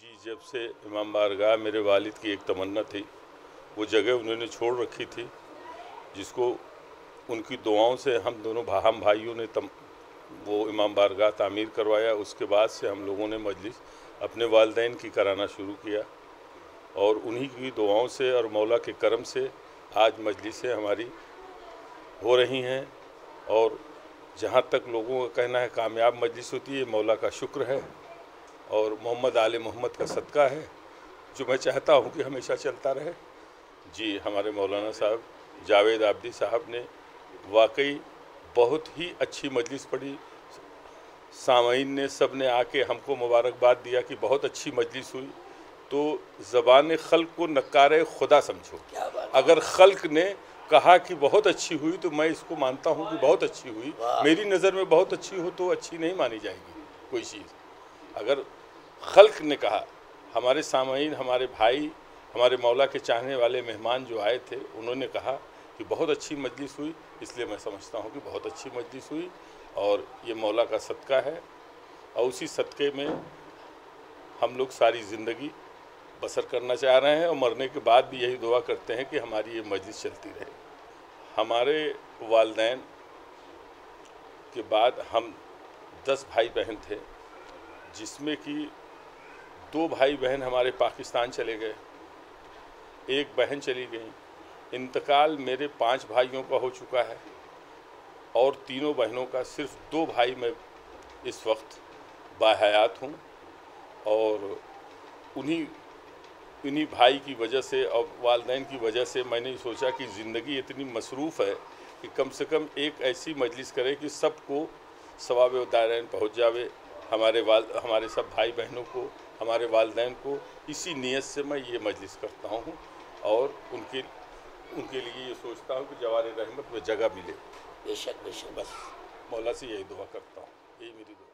जी, जब से इमाम बारगाह मेरे वालिद की एक तमन्ना थी, वो जगह उन्होंने छोड़ रखी थी, जिसको उनकी दुआओं से हम भाइयों ने वो इमाम बारगाह तामीर करवाया। उसके बाद से हम लोगों ने मजलिस अपने वालिदैन की कराना शुरू किया और उन्हीं की दुआओं से और मौला के करम से आज मजलिसें हमारी हो रही हैं। और जहाँ तक लोगों का कहना है कामयाब मजलिस होती है, मौला का शुक्र है और मोहम्मद आले मोहम्मद का सदका है, जो मैं चाहता हूँ कि हमेशा चलता रहे। जी, हमारे मौलाना साहब जावेद आब्दी साहब ने वाकई बहुत ही अच्छी मजलिस पढ़ी। सामाईन ने सब ने आके हमको मुबारकबाद दिया कि बहुत अच्छी मजलिस हुई। तो ज़बान खल्क को नक्कार खुदा समझो। अगर खल्क ने कहा कि बहुत अच्छी हुई तो मैं इसको मानता हूँ कि बहुत अच्छी हुई। मेरी नज़र में बहुत अच्छी हो तो अच्छी नहीं मानी जाएगी कोई चीज़। अगर खल्क ने कहा, हमारे सामाईन, हमारे भाई, हमारे मौला के चाहने वाले मेहमान जो आए थे, उन्होंने कहा कि बहुत अच्छी मजलिस हुई, इसलिए मैं समझता हूँ कि बहुत अच्छी मजलिस हुई और ये मौला का सदका है। और उसी सदक़े में हम लोग सारी ज़िंदगी बसर करना चाह रहे हैं और मरने के बाद भी यही दुआ करते हैं कि हमारी ये मजलिस चलती रहे। हमारे वालिदैन के बाद हम 10 भाई बहन थे, जिसमें कि 2 भाई बहन हमारे पाकिस्तान चले गए, एक बहन चली गई। इंतकाल मेरे 5 भाइयों का हो चुका है और तीनों बहनों का। सिर्फ 2 भाई मैं इस वक्त बाहयात हूँ और उन्हीं भाई की वजह से और वालिदैन की वजह से मैंने सोचा कि ज़िंदगी इतनी मसरूफ़ है कि कम से कम एक ऐसी मजलिस करें कि सबको सवाब दायरैन पहुँच जावे। हमारे सब भाई बहनों को, हमारे वालिदैन को, इसी नीयत से मैं ये मजलिस करता हूँ और उनके लिए ये सोचता हूँ कि जवार रहमत में जगह मिले। बेशक बेशक। बस मौला से यही दुआ करता हूँ, यही मेरी दुआ।